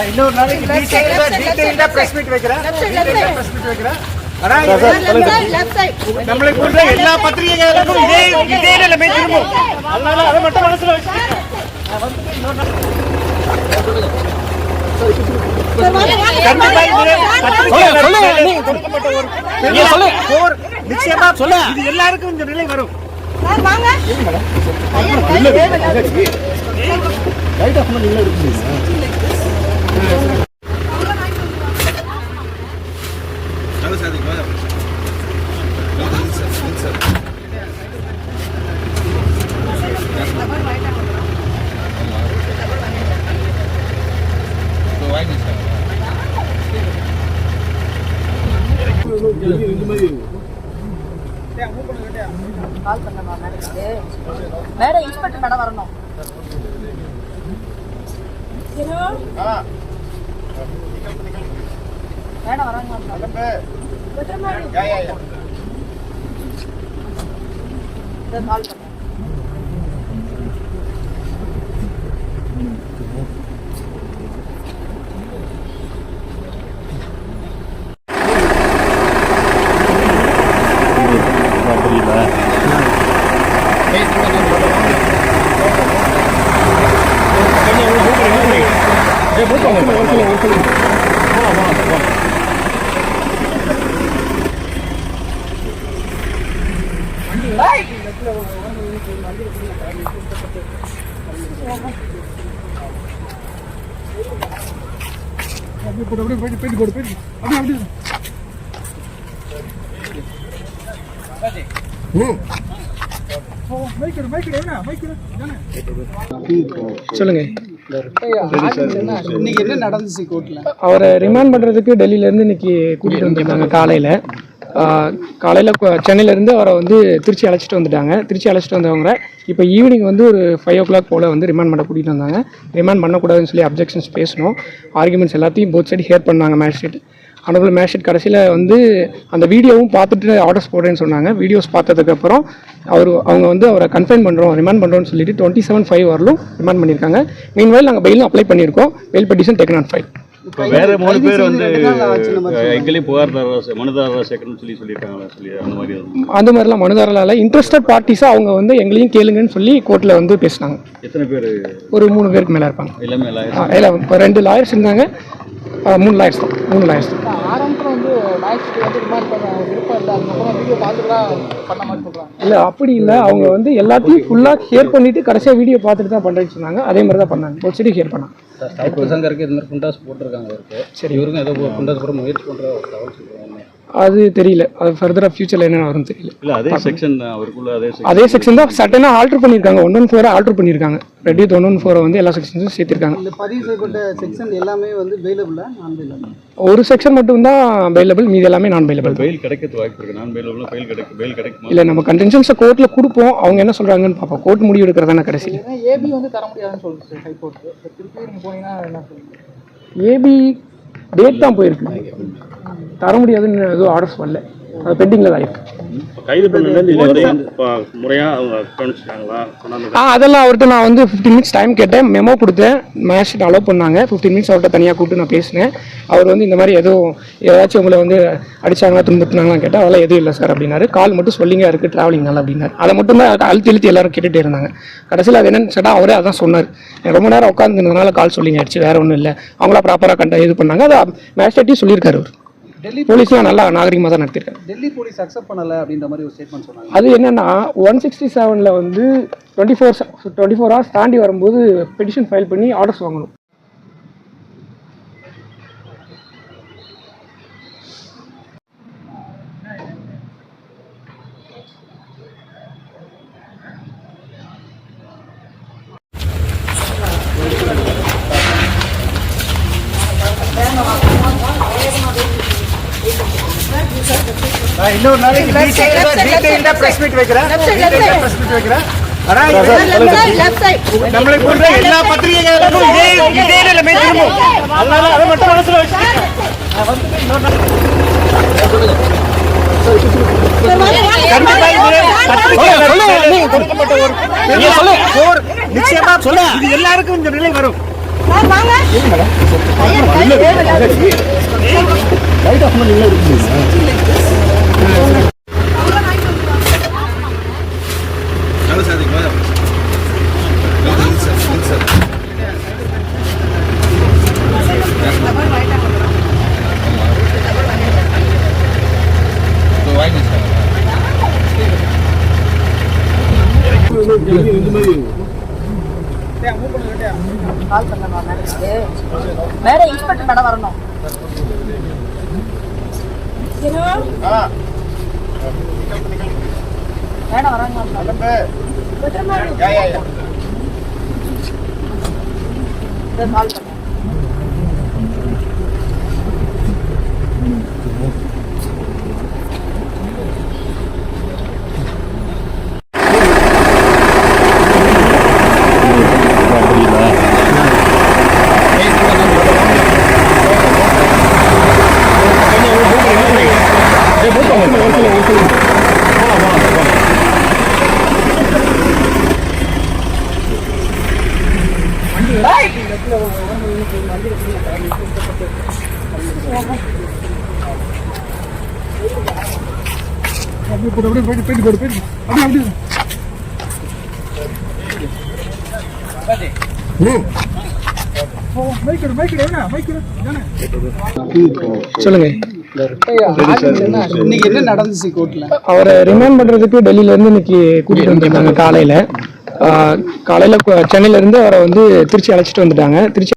இன்னொரு நாளைக்கு டீடைல்டா press meet வைக்கிறேன். நம்மளை போன்ற எல்லா பத்திரிகைகளுக்கும் இதே நிலைமை திரும்பும். அதனால அதை மட்டும் மனசுல வச்சுக்கோங்க. நிச்சயமா சொல்ல இது எல்லாருக்கும் இந்த நிலை வரும். மேடம் இன்ஸ்பெக்டர் மேடம் வரணும். மேடம் வராங்க. கால் பண்ண சொல்லுங்க. இன்னைக்கு என்ன நடந்துச்சு கோர்ட்ல? அவரை ரிமாண்ட் பண்றதுக்கு டெல்லியில இருந்து இன்னைக்கு கூட்டிட்டு வந்திருந்தாங்க. காலையில சென்னையிலேருந்து அவரை வந்து திருச்சி அழைச்சிட்டு வந்துட்டாங்க. திருச்சி அழைச்சிட்டு வந்தவங்க இப்போ ஈவினிங் வந்து ஒரு 5 o'clock போல் வந்து ரிமாண்ட் பண்ண கூட்டிகிட்டு வந்தாங்க. ரிமாண்ட் பண்ணக்கூடாதுன்னு சொல்லி அப்ஜெக்ஷன்ஸ் பேசணும். ஆர்குமெண்ட்ஸ் எல்லாத்தையும் போத் சைடு ஹியர் பண்ணாங்க மேஜிஸ்ட்ரேட். ஆனரபிள் மேஜிஸ்ட்ரேட் கடைசியில் வந்து அந்த வீடியோவும் பார்த்துட்டு ஆர்டர்ஸ் போடுறேன்னு சொன்னாங்க. வீடியோஸ் பார்த்ததுக்கப்புறம் அவங்க வந்து அவரை கன்ஃபைன் பண்ணுறோம், ரிமாண்ட் பண்ணுறோம்னு சொல்லிட்டு 27/5 வரலும் ரிமாண்ட் பண்ணியிருக்காங்க. மீன்வைல் நாங்கள் பெயிலும் அப்ளை பண்ணியிருக்கோம். Bail petition taken on file. வேற 3 பேர் வந்து எங்களே மனுதாரராக சேர்க்கணும்னு சொல்லியிருக்காங்களா? அந்த மாதிரிலாம் மனுதாரரால இன்ட்ரெஸ்டட் பார்ட்டிஸாக அவங்க வந்து எங்களையும் கேளுங்கன்னு சொல்லி கோர்ட்டில் வந்து பேசினாங்க. எத்தனை பேர்? ஒரு 3 பேருக்கு மேலே இருப்பாங்க. எல்லாமே இப்போ 2 லாயர்ஸ் இருந்தாங்க. 3 லாயர்ஸ் தான். 3 லாயர்ஸ் தான். ஆரம்பத்தில் வந்து மேஜிஸ்ட்ரேட் வந்து ரிமாண்ட் பண்ண விருப்பம் இல்லை, அதுக்கப்புறம் வீடியோ பார்த்துட்டுலாம் பண்ண மாதிரி சொல்கிறாங்க. இல்லை அப்படி இல்லை, அவங்க வந்து எல்லாத்தையும் ஃபுல்லாக ஹியர் பண்ணிவிட்டு கடைசியாக வீடியோ பார்த்துட்டு தான் பண்ணுறேன்னு சொன்னாங்க. அதே மாதிரி தான் பண்ணாங்க. ஒரு சைடு ஹியர் பண்ணாங்க. சங்கருக்கு இது மாதிரி குண்டாஸ் போட்டிருக்காங்க இருக்கு. சரி, இவருக்கும் ஏதோ குண்டாஸ் போட முயற்சி பண்ணுற ஒரு தகவல் சொல்லுவாங்க. அது தெரியல. அது ஃபர்தராக ஃபியூச்சரில் என்ன வரும் தெரியல. இல்லை அதே செக்ஷன் அவருக்குள்ள அதே செக்ஷன் தான் சட்டனாக ஆல்ட்ரு பண்ணியிருக்காங்க. 114 ஆல்ட்ரு பண்ணியிருக்காங்க. ரெடி 114 வந்து எல்லா செக்ஷன்ஸும் சேர்த்திருக்காங்க. இந்த பதிவு செய்யப்பட்ட செக்ஷன் எல்லாமே வந்து பெயிலபிளா நான் பெயிலபிள்? ஒரு செக்ஷன் மட்டும் தான் பெயிலபிள், மீதி எல்லாமே நான் பெயிலபிள். பெயில் கிடைக்கிறது வாய்ப்பு இருக்கு. நான் பெயிலபிள் பெயில் கிடைக்கும். இல்லை நம்ம கன்டென்ஷன்ஸை கோர்ட்டில் கொடுப்போம். அவங்க என்ன சொல்கிறாங்கன்னு பார்ப்போம். கோர்ட் முடிவு எடுக்கிறதான கடைசி. ஏபி வந்து தர முடியாதுன்னு சொல்லுது ஹைகோர்ட். திருப்பி நீங்கள் போனீங்கன்னா என்ன சொல்லுங்கள்? ஏபி டேட் தான் போயிருக்கு. தர முடியாதுன்னு எதுவும் ஆர்டர்ஸ் வரல. அது பெண்டிங்கில் தான் இருக்குது. கைது பண்ணல முறையாக அவங்க கவனிச்சிட்டாங்களா? அதெல்லாம் அவர்கிட்ட நான் வந்து 15 minutes டைம் கேட்டேன். மெமோ கொடுத்தேன். மேஜிஸ்ட்ரேட் அலோவ் பண்ணாங்க. 15 minutes அவர்கிட்ட தனியாக கூப்பிட்டு நான் பேசினேன். அவர் வந்து இந்த மாதிரி ஏதாச்சும் உங்களை வந்து அடிச்சாங்களா துன்புறுத்தினாங்களான்னு கேட்டால் அதெல்லாம் எதுவும் இல்லை சார் அப்படின்னாரு. கால் மட்டும் சொல்லிங்க இருக்குது ட்ராவலிங்னால அப்படின்னாரு. அதை மட்டும் தான் அழுத்தி எல்லாரும் கேட்டுகிட்டே இருந்தாங்க. கடைசியில் அது என்னன்னு சொன்னால் அவரே அதான் சொன்னார். ரொம்ப நேரம் உட்காந்துருந்ததுனால கால் சொல்லிங்க ஆயிடுச்சு, வேறு ஒன்றும் இல்லை. அவங்களா ப்ராப்பராக இது பண்ணாங்க. அதை மேஜிஸ்ட்ரேட்டையும் சொல்லியிருக்காரு. அவர் டெல்லி போலீஸ்லாம் நல்லா நாகரிகமாக தான் நடத்திருக்காரு. டெல்லி போலீஸ் அக்செப்ட் பண்ணலை அப்படின்ற மாதிரி ஒரு ஸ்டேட்மெண்ட் சொன்னாங்க. அது என்னன்னா 167 வந்து 24 hours தாண்டி வரும்போது பெட்டிஷன் ஃபைல் பண்ணி ஆர்டர்ஸ் வாங்கணும். இன்னொரு நாளைக்கு டீடைல்டா பிரஸ் மீட் வைக்கிறேன். நம்மளை போன்ற எல்லா பத்திரிகைகளுக்கும் இதே நிலைமை திரும்பும். அதனால அதை மட்டும் மனசுல வச்சுக்கோங்க. நிச்சயமா சொல்ல இது எல்லாருக்கும் இந்த நிலை வரும். லைட் ஆஃப் பண்ணி இருக்குங்க. மேடம் இன்ஸ்பெக்டர் மேடம் வரணும். மேடம் வராங்க. கால் பண்ண சொல்லுங்க. இன்னைக்கு என்ன நடந்துச்சு கோர்ட்ல? அவரை ரிமாண்ட் பண்றதுக்கு டெல்லியில இருந்து இன்னைக்கு கூட்டிட்டு வந்திருந்தாங்க. காலையில சென்னையில இருந்து அவரை வந்து திருச்சி அழைச்சிட்டு வந்துட்டாங்க. திருச்சி